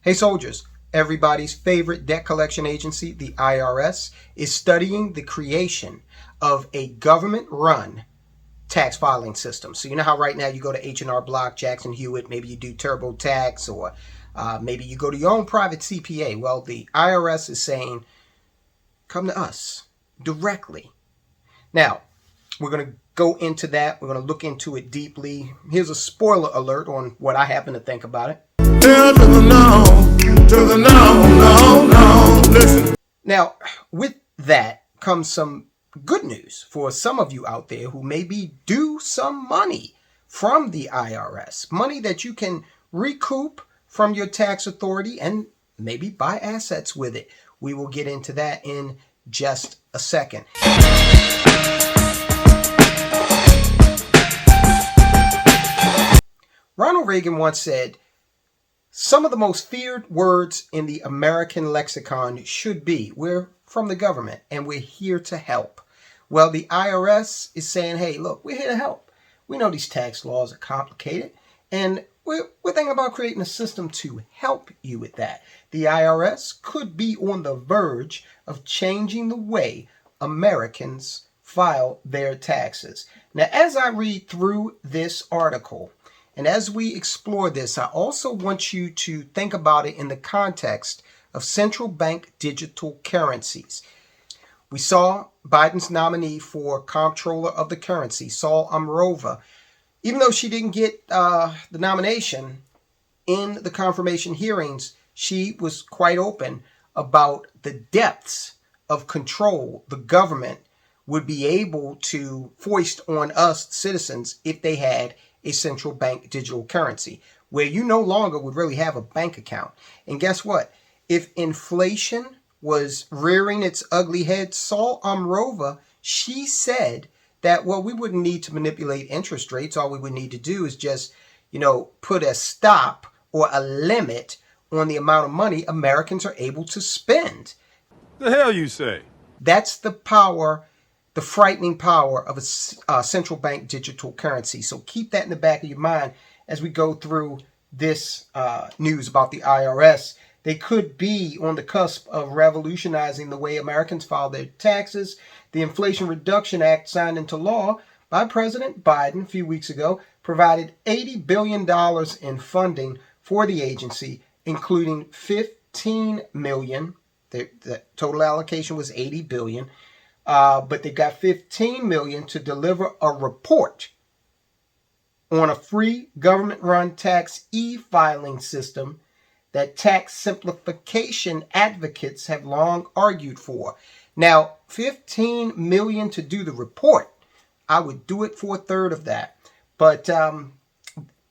Hey soldiers, everybody's favorite debt collection agency, the IRS, is studying the creation of a government-run tax filing system. So you know how right now you go to H&R Block, Jackson Hewitt, maybe you do TurboTax, or maybe you go to your own private CPA. Well, the IRS is saying, come to us directly. Now, we're going to go into that. We're going to look into it deeply. Here's a spoiler alert on what I happen to think about it. Listen. Now, with that comes some good news for some of you out there who maybe due some money from the IRS, money that you can recoup from your tax authority and maybe buy assets with it. We will get into that in just a second. Ronald Reagan once said, some of the most feared words in the American lexicon should be, we're from the government and we're here to help. Well, the IRS is saying, hey, look, we're here to help. We know these tax laws are complicated, and we're thinking about creating a system to help you with that. The IRS could be on the verge of changing the way Americans file their taxes. Now, as I read through this article, and as we explore this, I also want you to think about it in the context of central bank digital currencies. We saw Biden's nominee for comptroller of the currency, Saul Amrova. Even though she didn't get the nomination in the confirmation hearings, she was quite open about the depths of control the government would be able to foist on us citizens if they had a central bank digital currency, where you no longer would really have a bank account. And guess what? If inflation was rearing its ugly head, Saul Amrova, she said that, well, we wouldn't need to manipulate interest rates. All we would need to do is just, put a stop or a limit on the amount of money Americans are able to spend. The hell you say? That's the power, the frightening power of a central bank digital currency. So keep that in the back of your mind as we go through this news about the IRS. They could be on the cusp of revolutionizing the way Americans file their taxes. The Inflation Reduction Act, signed into law by President Biden a few weeks ago, provided $80 billion in funding for the agency, including $15 million. The total allocation was $80 billion. But they got $15 million to deliver a report on a free government-run tax e-filing system that tax simplification advocates have long argued for. Now, $15 million to do the report. I would do it for a third of that. But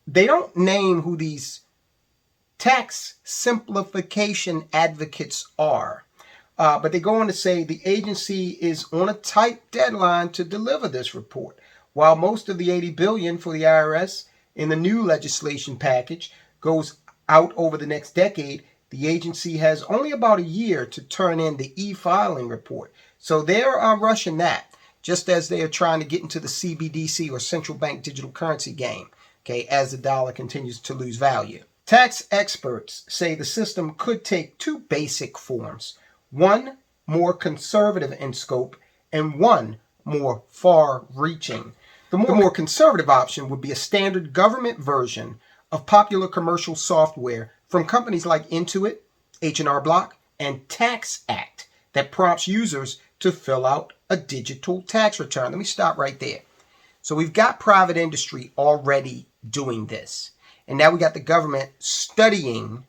they don't name who these tax simplification advocates are. But they go on to say the agency is on a tight deadline to deliver this report. While most of the $80 billion for the IRS in the new legislation package goes out over the next decade, the agency has only about a year to turn in the e-filing report. So they're rushing that, just as they are trying to get into the CBDC or central bank digital currency game, okay, as the dollar continues to lose value. Tax experts say the system could take two basic forms. One more conservative in scope and one more far-reaching. The more conservative option would be a standard government version of popular commercial software from companies like Intuit, H&R Block, and TaxAct that prompts users to fill out a digital tax return. Let me stop right there. So we've got private industry already doing this. And now we got the government studying,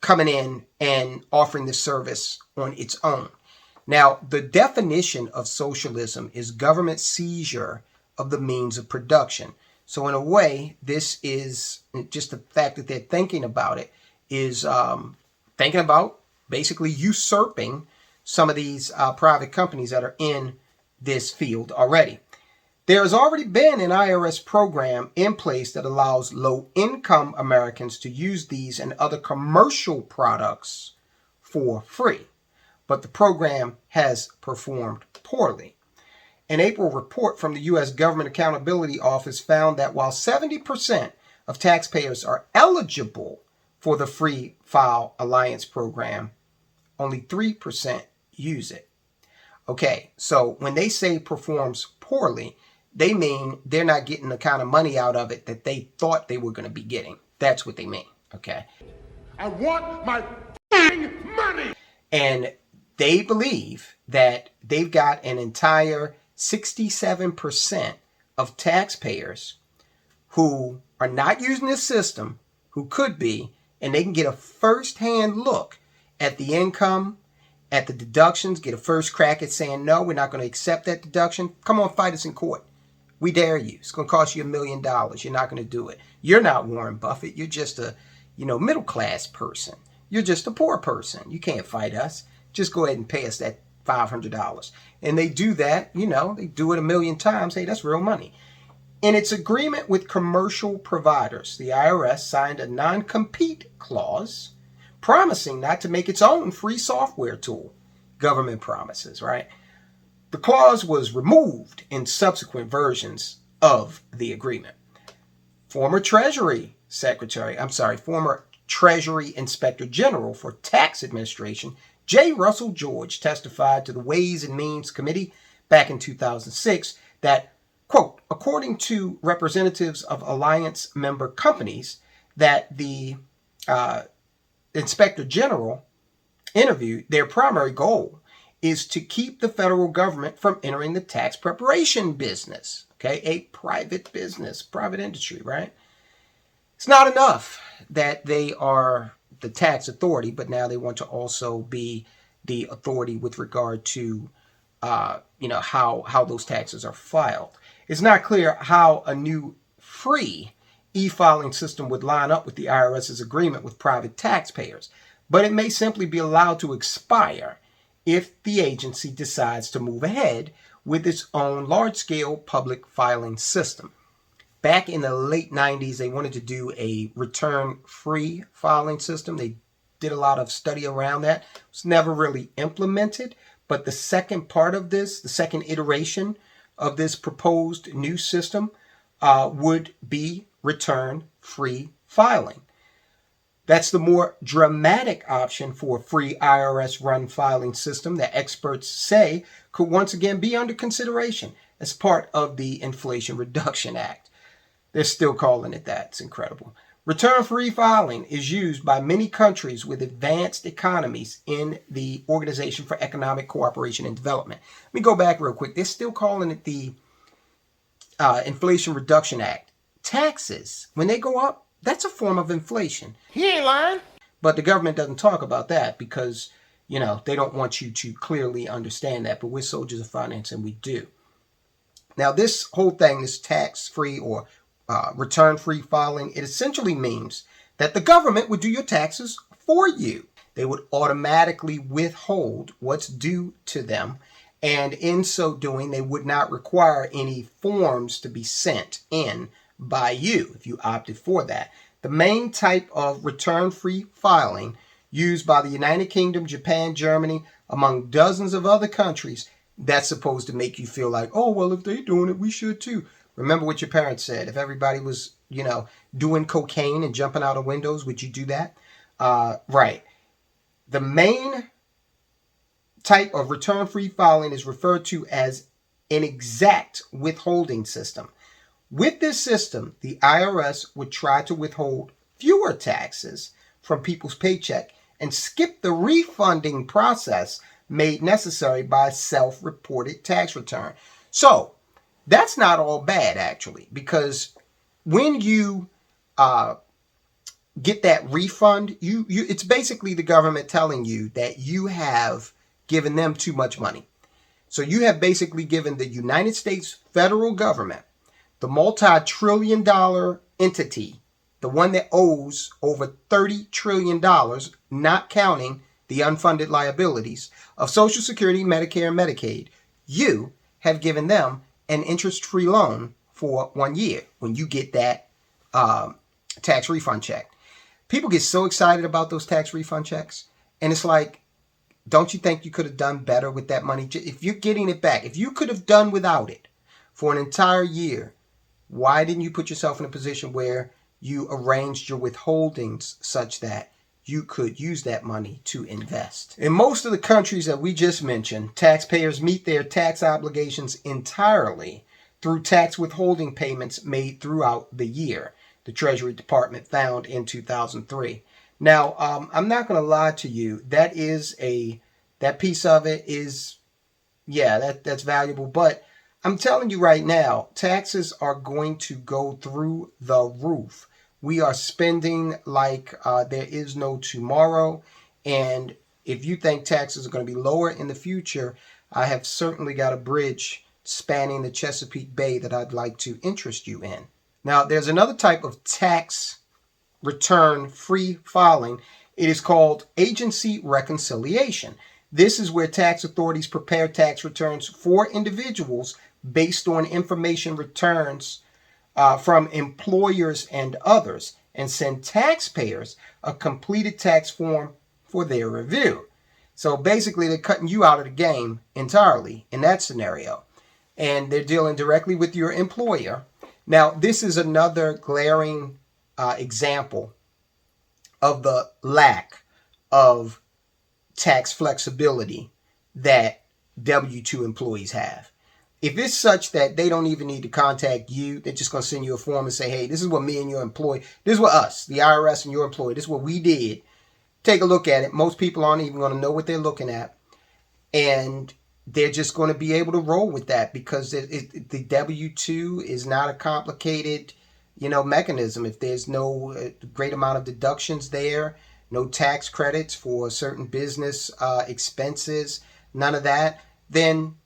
coming in and offering this service on its own. Now, the definition of socialism is government seizure of the means of production. So in a way, this is just the fact that they're thinking about it is thinking about basically usurping some of these private companies that are in this field already. There has already been an IRS program in place that allows low-income Americans to use these and other commercial products for free, but the program has performed poorly. An April report from the U.S. Government Accountability Office found that while 70% of taxpayers are eligible for the Free File Alliance program, only 3% use it. Okay, so when they say performs poorly, they mean they're not getting the kind of money out of it that they thought they were going to be getting. That's what they mean, okay? I want my money! And they believe that they've got an entire 67% of taxpayers who are not using this system, who could be, and they can get a first-hand look at the income, at the deductions, get a first crack at saying, no, we're not going to accept that deduction. Come on, fight us in court. We dare you. It's going to cost you $1 million. You're not going to do it. You're not Warren Buffett. You're just a, middle-class person. You're just a poor person. You can't fight us. Just go ahead and pay us that $500. And they do that, they do it 1,000,000 times. Hey, that's real money. In its agreement with commercial providers, the IRS signed a non-compete clause promising not to make its own free software tool. Government promises, right? The clause was removed in subsequent versions of the agreement. Former Treasury Inspector General for Tax Administration, J. Russell George, testified to the Ways and Means Committee back in 2006 that, quote, according to representatives of Alliance member companies that the Inspector General interviewed, their primary goal is to keep the federal government from entering the tax preparation business, okay? A private business, private industry, right? It's not enough that they are the tax authority, but now they want to also be the authority with regard to, how those taxes are filed. It's not clear how a new free e-filing system would line up with the IRS's agreement with private taxpayers, but it may simply be allowed to expire if the agency decides to move ahead with its own large-scale public filing system. Back in the late 90s, they wanted to do a return-free filing system. They did a lot of study around that. It was never really implemented, but the second part of this, the second iteration of this proposed new system would be return-free filing. That's the more dramatic option for a free IRS-run filing system that experts say could once again be under consideration as part of the Inflation Reduction Act. They're still calling it that. It's incredible. Return-free filing is used by many countries with advanced economies in the Organization for Economic Cooperation and Development. Let me go back real quick. They're still calling it the Inflation Reduction Act. Taxes, when they go up, that's a form of inflation. He ain't lying. But the government doesn't talk about that because, they don't want you to clearly understand that. But we're soldiers of finance and we do. Now, this whole thing, this tax-free or return-free filing, it essentially means that the government would do your taxes for you. They would automatically withhold what's due to them. And in so doing, they would not require any forms to be sent in by you if you opted for that. The main type of return-free filing used by the United Kingdom, Japan, Germany, among dozens of other countries, that's supposed to make you feel like, oh, well, if they're doing it, we should too. Remember what your parents said. If everybody was, doing cocaine and jumping out of windows, would you do that? Right. The main type of return-free filing is referred to as an exact withholding system. With this system, the IRS would try to withhold fewer taxes from people's paycheck and skip the refunding process made necessary by a self-reported tax return. So, that's not all bad, actually, because when you get that refund, it's basically the government telling you that you have given them too much money. So you have basically given the United States federal government, the multi-trillion-dollar entity, the one that owes over $30 trillion, not counting the unfunded liabilities of Social Security, Medicare, and Medicaid, you have given them an interest-free loan for 1 year when you get that tax refund check. People get so excited about those tax refund checks, and it's like, don't you think you could have done better with that money? If you're getting it back, if you could have done without it for an entire year, why didn't you put yourself in a position where you arranged your withholdings such that you could use that money to invest. In most of the countries that we just mentioned, taxpayers meet their tax obligations entirely through tax withholding payments made throughout the year, the Treasury Department found in 2003. Now, I'm not going to lie to you. That piece of it is, yeah, that's valuable. But I'm telling you right now, taxes are going to go through the roof. We are spending like there is no tomorrow. And if you think taxes are going to be lower in the future, I have certainly got a bridge spanning the Chesapeake Bay that I'd like to interest you in. Now, there's another type of tax return free filing. It is called agency reconciliation. This is where tax authorities prepare tax returns for individuals based on information returns from employers and others, and send taxpayers a completed tax form for their review. So basically, they're cutting you out of the game entirely in that scenario, and they're dealing directly with your employer. Now, this is another glaring example of the lack of tax flexibility that W-2 employees have. If it's such that they don't even need to contact you, they're just going to send you a form and say, hey, this is what me and your employee, this is what us, the IRS and your employee, this is what we did. Take a look at it. Most people aren't even going to know what they're looking at. And they're just going to be able to roll with that because the W-2 is not a complicated, mechanism. If there's no great amount of deductions there, no tax credits for certain business expenses, none of that, then,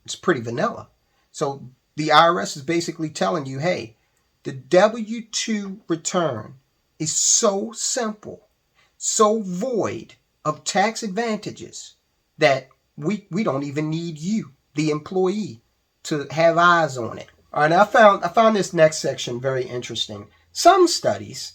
it's pretty vanilla. So the IRS is basically telling you, hey, the W-2 return is so simple, so void of tax advantages that we don't even need you, the employee, to have eyes on it. All right, I found this next section very interesting. Some studies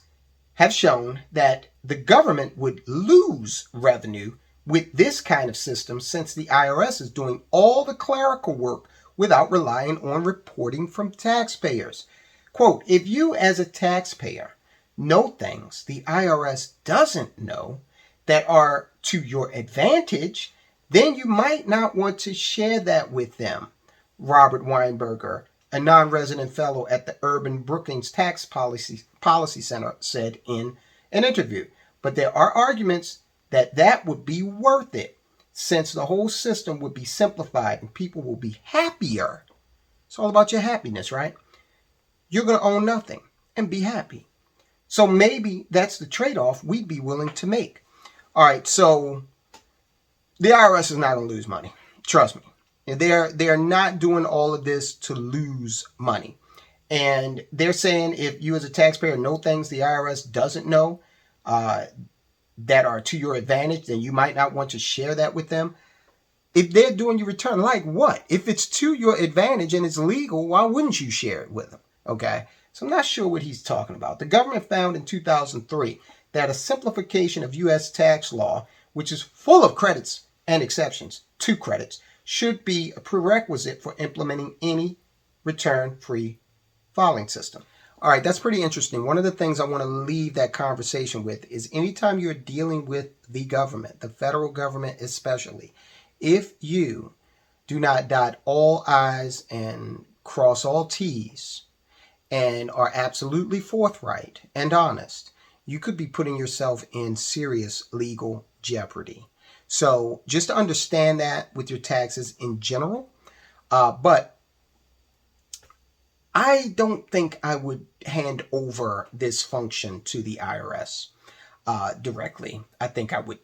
have shown that the government would lose revenue with this kind of system since the IRS is doing all the clerical work without relying on reporting from taxpayers. Quote, if you as a taxpayer know things the IRS doesn't know that are to your advantage, then you might not want to share that with them, Robert Weinberger, a non-resident fellow at the Urban Brookings Tax Policy Center, said in an interview. But there are arguments that would be worth it since the whole system would be simplified and people will be happier. It's all about your happiness, right? You're going to own nothing and be happy. So maybe that's the trade-off we'd be willing to make. All right, so the IRS is not going to lose money. Trust me. They're not doing all of this to lose money. And they're saying if you as a taxpayer know things the IRS doesn't know that are to your advantage, then you might not want to share that with them. If they're doing your return, like what? If it's to your advantage and it's legal, why wouldn't you share it with them? Okay? So I'm not sure what he's talking about. The government found in 2003 that a simplification of U.S. tax law, which is full of credits and exceptions to credits, should be a prerequisite for implementing any return-free filing system. All right, that's pretty interesting. One of the things I want to leave that conversation with is anytime you're dealing with the government, the federal government especially, if you do not dot all I's and cross all T's and are absolutely forthright and honest, you could be putting yourself in serious legal jeopardy. So just to understand that with your taxes in general, but I don't think I would hand over this function to the IRS directly. I think I would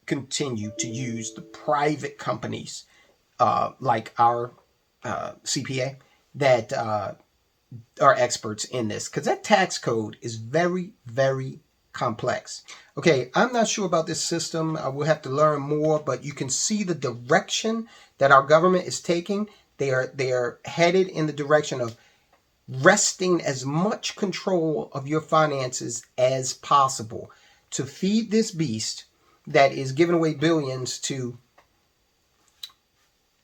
continue to use the private companies like our CPA that are experts in this, because that tax code is very, very complex. Okay, I'm not sure about this system. We'll have to learn more, but you can see the direction that our government is taking. They are headed in the direction of wresting as much control of your finances as possible to feed this beast that is giving away billions to,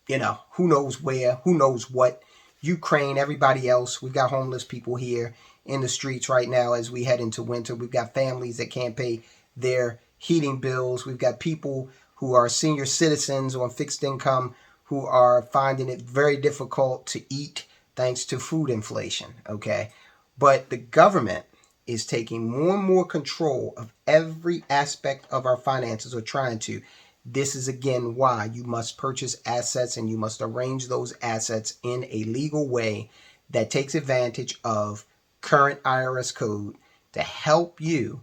who knows where, who knows what, Ukraine, everybody else. We've got homeless people here in the streets right now as we head into winter. We've got families that can't pay their heating bills. We've got people who are senior citizens on fixed income who are finding it very difficult to eat thanks to food inflation, okay? But the government is taking more and more control of every aspect of our finances, or trying to. This is again why you must purchase assets, and you must arrange those assets in a legal way that takes advantage of current IRS code to help you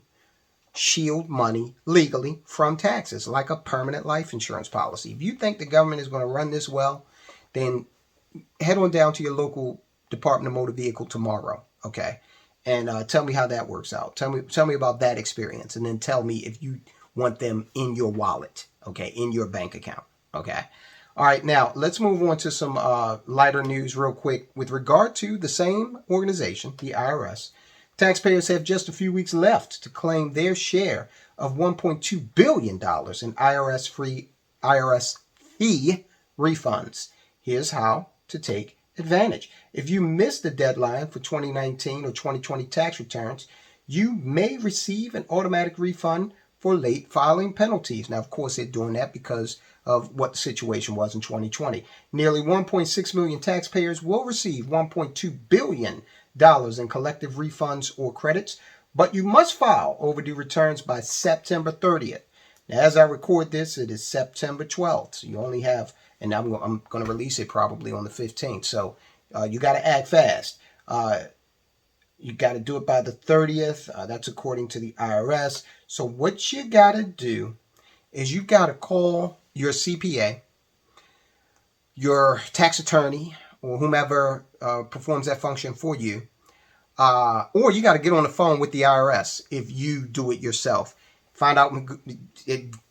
shield money legally from taxes, like a permanent life insurance policy. If you think the government is going to run this well, then head on down to your local Department of Motor Vehicle tomorrow, okay? And tell me how that works out. Tell me about that experience, and then tell me if you want them in your wallet, okay, in your bank account, okay? All right, now let's move on to some lighter news real quick. With regard to the same organization, the IRS, taxpayers have just a few weeks left to claim their share of $1.2 billion in IRS fee refunds. Here's how to take advantage. If you missed the deadline for 2019 or 2020 tax returns, you may receive an automatic refund for late filing penalties. Now, of course, they're doing that because of what the situation was in 2020. Nearly 1.6 million taxpayers will receive $1.2 billion in collective refunds or credits, but you must file overdue returns by September 30th. Now, as I record this, it is September 12th, so you only have, and I'm going to release it probably on the 15th, so you got to act fast. You got to do it by the 30th. That's according to the IRS. So what you got to do is you got to call your CPA, your tax attorney, or whomever performs that function for you. Or you got to get on the phone with the IRS if you do it yourself. Find out,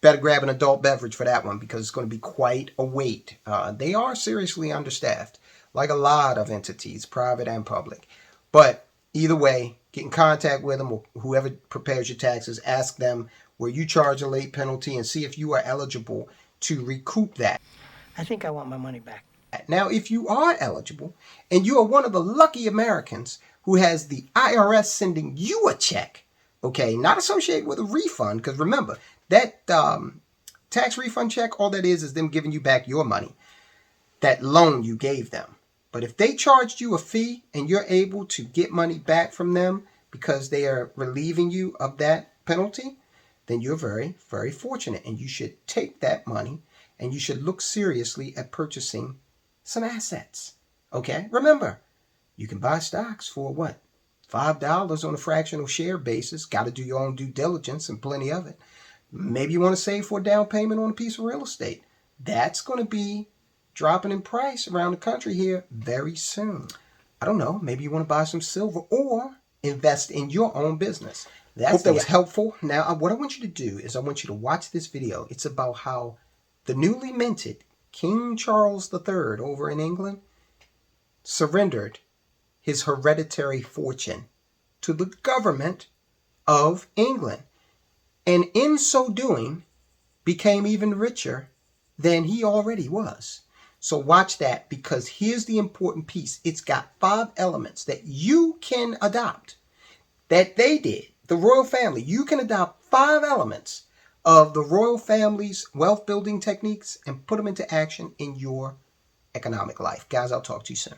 better grab an adult beverage for that one, because it's going to be quite a wait. They are seriously understaffed, like a lot of entities, private and public. But either way, get in contact with them, or whoever prepares your taxes. Ask them where you charge a late penalty and see if you are eligible to recoup that. I think I want my money back. Now, if you are eligible and you are one of the lucky Americans who has the IRS sending you a check, okay, not associated with a refund, because remember, that tax refund check, all that is them giving you back your money, that loan you gave them. But if they charged you a fee and you're able to get money back from them because they are relieving you of that penalty, then you're very, very fortunate. And you should take that money and you should look seriously at purchasing some assets. Okay? Remember, you can buy stocks for what? $5 on a fractional share basis. Got to do your own due diligence, and plenty of it. Maybe you want to save for a down payment on a piece of real estate. That's going to be dropping in price around the country here very soon. I don't know. Maybe you want to buy some silver or invest in your own business. Hope that was helpful. Now, what I want you to do is I want you to watch this video. It's about how the newly minted King Charles III over in England surrendered his hereditary fortune to the government of England, and in so doing became even richer than he already was. So watch that, because here's the important piece. It's got 5 elements that you can adopt, that they did. The royal family, you can adopt 5 elements of the royal family's wealth building techniques and put them into action in your economic life. Guys, I'll talk to you soon.